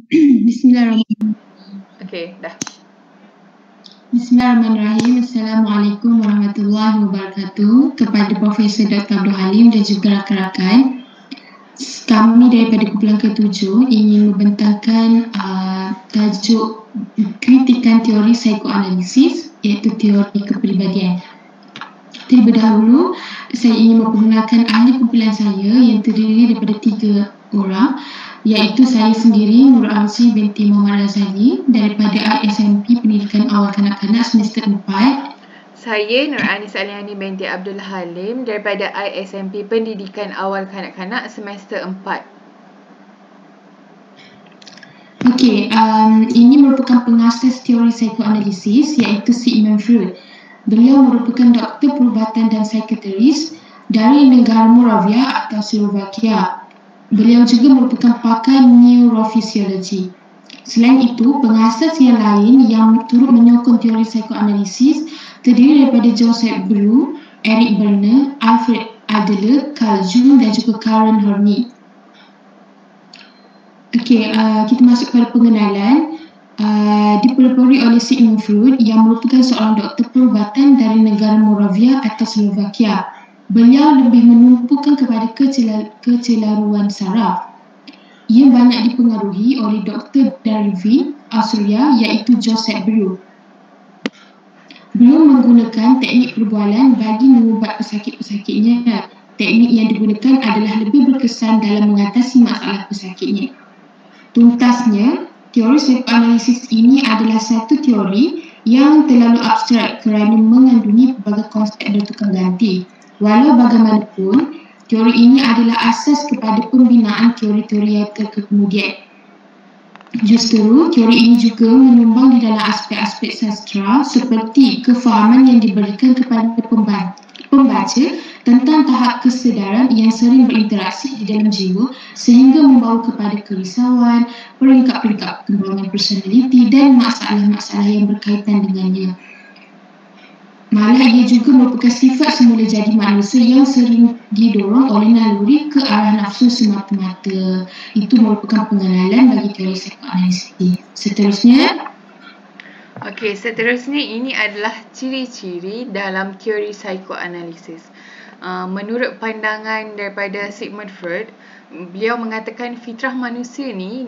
Bismillahirrahmanirrahim. Okey, dah. Bismillahirrahmanirrahim. Assalamualaikum warahmatullahi wabarakatuh. Kepada Profesor Dr. Abdul Halim dan juga rakan-rakan, kami daripada kumpulan ke-7 ingin membentangkan tajuk kritikan teori psikoanalisis, iaitu teori kepribadian. Terlebih dahulu, saya ingin memperkenalkan ahli kumpulan saya yang terdiri daripada 3 orang, iaitu saya sendiri, Nur Amsi binti Muhammad Razali daripada ISMP Pendidikan Awal Kanak-Kanak semester 4. Saya Nur Anis Aliani binti Abdul Halim daripada ISMP Pendidikan Awal Kanak-Kanak semester 4. Okey, ini merupakan pengasas teori psikoanalisis iaitu Sigmund Freud. Beliau merupakan doktor perubatan dan psikiatris dari negara Moravia atau Slovakia. Beliau juga merupakan pakar neurofisiologi. Selain itu, pengasas yang lain yang turut menyokong teori psikoanalisis terdiri daripada Joseph Breuer, Eric Berner, Alfred Adler, Carl Jung dan juga Karen Horney. Okey, kita masuk pada pengenalan. Dipelopori oleh Sigmund Freud yang merupakan seorang doktor perubatan dari negara Moravia atau Slovakia. Beliau lebih menumpukan kepada kecelaruan saraf. Ia banyak dipengaruhi oleh doktor dari Wien, Austria iaitu Joseph Breuer. Beliau menggunakan teknik perbualan bagi mengubat pesakit-pesakitnya. Teknik yang digunakan adalah lebih berkesan dalam mengatasi masalah pesakitnya. Tuntasnya, teori psikoanalisis ini adalah satu teori yang terlalu abstrak kerana mengandungi pelbagai konsep dan tukang ganti. Walau bagaimanapun, teori ini adalah asas kepada pembinaan teori-teori yang kemudian. Justru, teori ini juga menyumbang di dalam aspek-aspek sastra seperti kefahaman yang diberikan kepada pembaca tentang tahap kesedaran yang sering berinteraksi di dalam jiwa sehingga membawa kepada kerisauan, peringkat-peringkat perkembangan personaliti dan masalah-masalah yang berkaitan dengannya. Malah ia juga merupakan sifat semula jadi manusia yang sering didorong oleh naluri ke arah nafsu semata-mata. Itu merupakan pengenalan bagi teori psikoanalisis. Seterusnya, Okey, seterusnya ini adalah ciri-ciri dalam teori psikoanalisis. Menurut pandangan daripada Sigmund Freud, beliau mengatakan fitrah manusia ni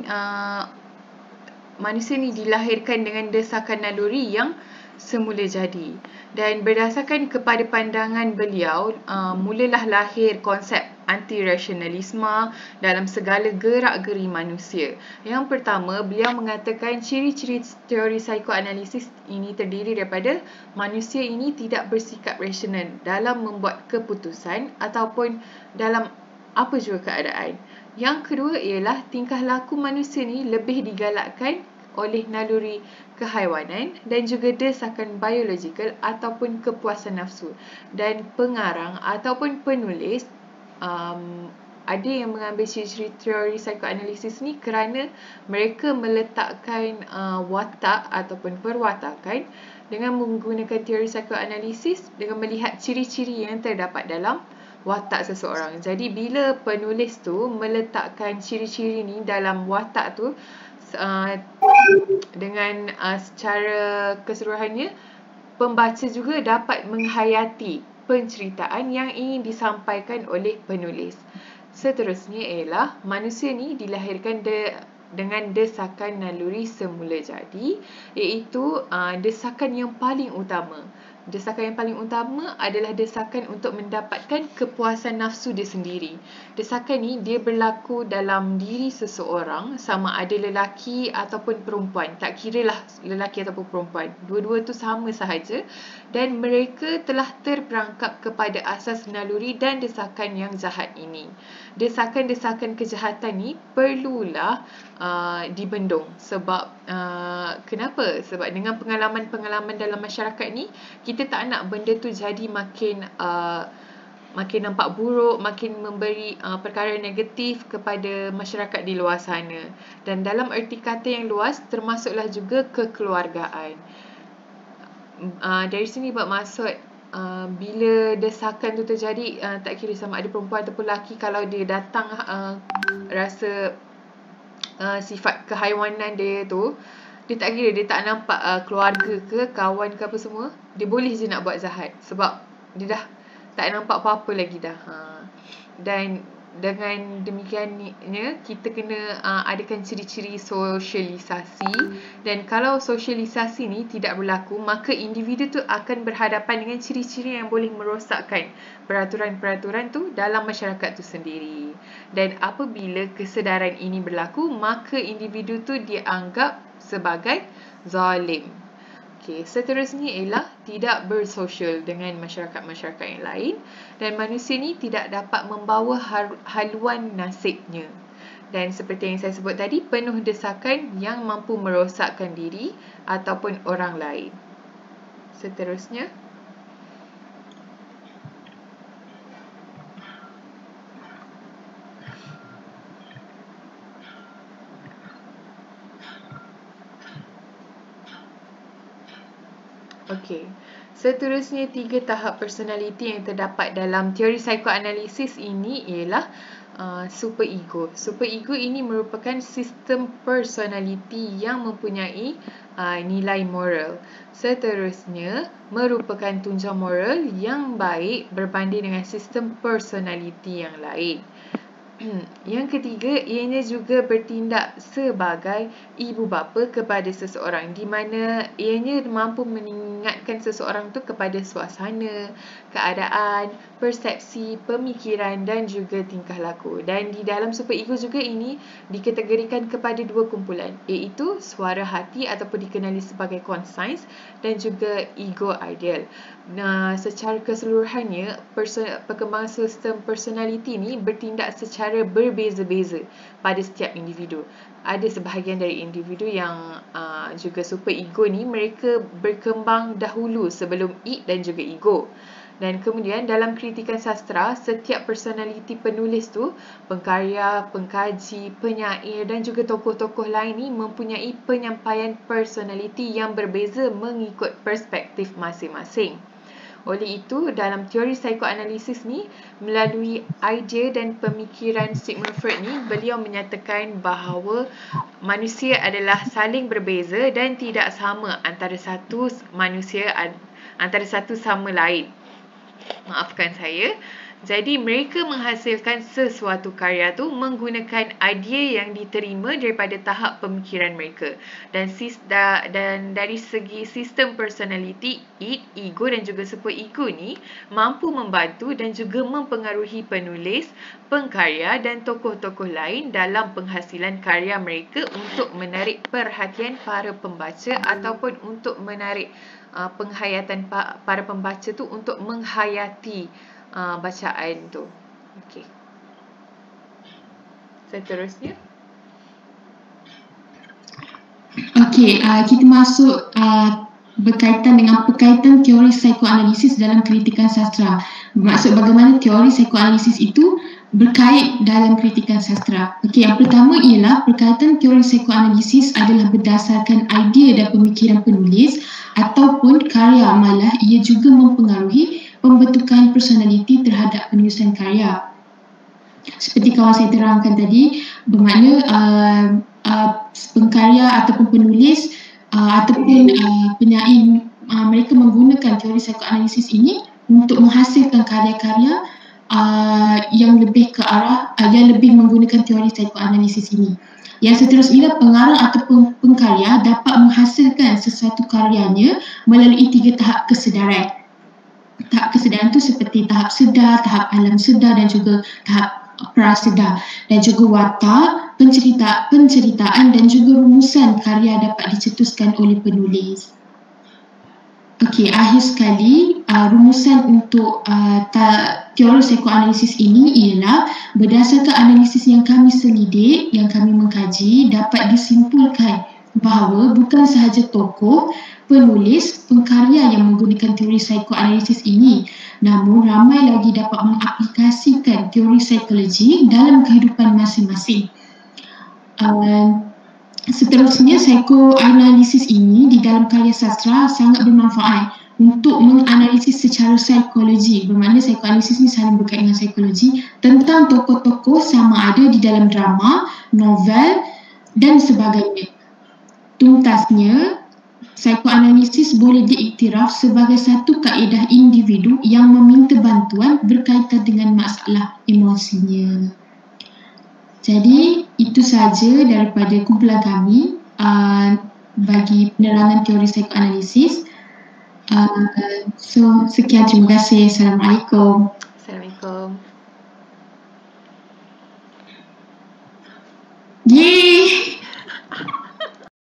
dilahirkan dengan desakan naluri yang semula jadi. Dan berdasarkan kepada pandangan beliau, mulalah lahir konsep anti-rasionalisme dalam segala gerak-geri manusia. Yang pertama, beliau mengatakan ciri-ciri teori psikoanalisis ini terdiri daripada manusia ini tidak bersikap rasional dalam membuat keputusan ataupun dalam apa jua keadaan. Yang kedua ialah tingkah laku manusia ni lebih digalakkan oleh naluri kehaiwanan dan juga desakan biologikal ataupun kepuasan nafsu. Dan pengarang ataupun penulis ada yang mengambil ciri-ciri teori psikoanalisis ni kerana mereka meletakkan watak ataupun perwatakan dengan menggunakan teori psikoanalisis dengan melihat ciri-ciri yang terdapat dalam watak seseorang. Jadi bila penulis tu meletakkan ciri-ciri ni dalam watak tu dengan secara keseluruhannya, pembaca juga dapat menghayati penceritaan yang ingin disampaikan oleh penulis. Seterusnya ialah manusia ni dilahirkan dengan desakan naluri semula jadi, iaitu desakan yang paling utama. Desakan yang paling utama adalah desakan untuk mendapatkan kepuasan nafsu dia sendiri. Desakan ni dia berlaku dalam diri seseorang, sama ada lelaki ataupun perempuan. Tak kira lah lelaki ataupun perempuan. Dua-dua tu sama sahaja dan mereka telah terperangkap kepada asas naluri dan desakan yang jahat ini. Desakan-desakan kejahatan ni perlulah dibendung. Sebab kenapa? Sebab dengan pengalaman-pengalaman dalam masyarakat ni, kita tak nak benda tu jadi makin nampak buruk, makin memberi perkara negatif kepada masyarakat di luar sana. Dan dalam erti kata yang luas, termasuklah juga kekeluargaan. Dari sini bermaksud bila desakan tu terjadi, tak kira sama ada perempuan ataupun lelaki, kalau dia datang rasa sifat kehaiwanan dia tu, dia tak kira, dia tak nampak keluarga ke, kawan ke apa semua, dia boleh je nak buat jahat sebab dia dah tak nampak apa-apa lagi dah. Dan dengan demikiannya kita kena adakan ciri-ciri sosialisasi, dan kalau sosialisasi ni tidak berlaku, maka individu tu akan berhadapan dengan ciri-ciri yang boleh merosakkan peraturan-peraturan tu dalam masyarakat tu sendiri. Dan apabila kesedaran ini berlaku, maka individu tu dianggap sebagai zalim. Okey, seterusnya ialah tidak bersosial dengan masyarakat-masyarakat yang lain, dan manusia ni tidak dapat membawa haluan nasibnya. Dan seperti yang saya sebut tadi, penuh desakan yang mampu merosakkan diri ataupun orang lain. Seterusnya, okey. Seterusnya, 3 tahap personality yang terdapat dalam teori psikoanalisis ini ialah super ego. Super ego ini merupakan sistem personality yang mempunyai nilai moral. Seterusnya, merupakan tunjang moral yang baik berbanding dengan sistem personality yang lain. Yang ketiga, ianya juga bertindak sebagai ibu bapa kepada seseorang, di mana ianya mampu mengingatkan seseorang tu kepada suasana, keadaan, persepsi, pemikiran dan juga tingkah laku. Dan di dalam super ego juga ini dikategorikan kepada 2 kumpulan, iaitu suara hati ataupun dikenali sebagai conscience dan juga ego ideal. Nah, secara keseluruhannya, perkembangan sistem personality ni bertindak secara berbeza-beza pada setiap individu. Ada sebahagian dari individu yang juga super ego ni, mereka berkembang dahulu sebelum id dan juga ego. Dan kemudian dalam kritikan sastra, setiap personality penulis tu, pengkarya, pengkaji, penyair dan juga tokoh-tokoh lain ni mempunyai penyampaian personality yang berbeza mengikut perspektif masing-masing. Oleh itu, dalam teori psikoanalisis ni, melalui idea dan pemikiran Sigmund Freud ni, beliau menyatakan bahawa manusia adalah saling berbeza dan tidak sama antara satu manusia antara satu sama lain. Maafkan saya. Jadi mereka menghasilkan sesuatu karya tu menggunakan idea yang diterima daripada tahap pemikiran mereka. Dan dari segi sistem personality, id, ego dan juga super ego ni mampu membantu dan juga mempengaruhi penulis, pengkarya dan tokoh-tokoh lain dalam penghasilan karya mereka untuk menarik perhatian para pembaca ataupun untuk menarik penghayatan para pembaca tu untuk menghayati bacaan tu. Okey. Seterusnya. Okey, kita masuk berkaitan dengan perkaitan teori psikoanalisis dalam kritikan sastra. Bermaksud bagaimana teori psikoanalisis itu berkait dalam kritikan sastra. Okey, yang pertama ialah perkaitan teori psikoanalisis adalah berdasarkan idea dan pemikiran penulis ataupun karya, malah ia juga mempengaruhi pembentukan personality terhadap penulisan karya. Seperti kawan saya terangkan tadi, bermakna pengkarya ataupun penulis ataupun penyair, mereka menggunakan teori psikoanalisis ini untuk menghasilkan karya-karya yang lebih ke arah yang lebih menggunakan teori psikoanalisis ini. Yang seterusnya, pengarang ataupun pengkarya dapat menghasilkan sesuatu karyanya melalui 3 tahap kesedaran. Tahap kesedaran itu seperti tahap sedar, tahap alam sedar dan juga tahap prasedar, dan juga watak, penceritaan dan juga rumusan karya dapat dicetuskan oleh penulis. Okey, akhir sekali, rumusan untuk teori psikoanalisis ini ialah berdasarkan analisis yang kami selidik, yang kami mengkaji, dapat disimpulkan bahawa bukan sahaja tokoh, penulis, pengkarya yang menggunakan teori psikoanalisis ini, namun ramai lagi dapat mengaplikasikan teori psikologi dalam kehidupan masing-masing. Seterusnya, psikoanalisis ini di dalam karya sastra sangat bermanfaat untuk menganalisis secara psikologi. Bermakna psikoanalisis ini saling berkait dengan psikologi tentang tokoh-tokoh, sama ada di dalam drama, novel, dan sebagainya. Tuntasnya, psikoanalisis boleh diiktiraf sebagai satu kaedah individu yang meminta bantuan berkaitan dengan masalah emosinya. Jadi, itu saja daripada kumpulan kami bagi penerangan teori psikoanalisis. So, sekian, terima kasih. Assalamualaikum. Assalamualaikum. Yeay!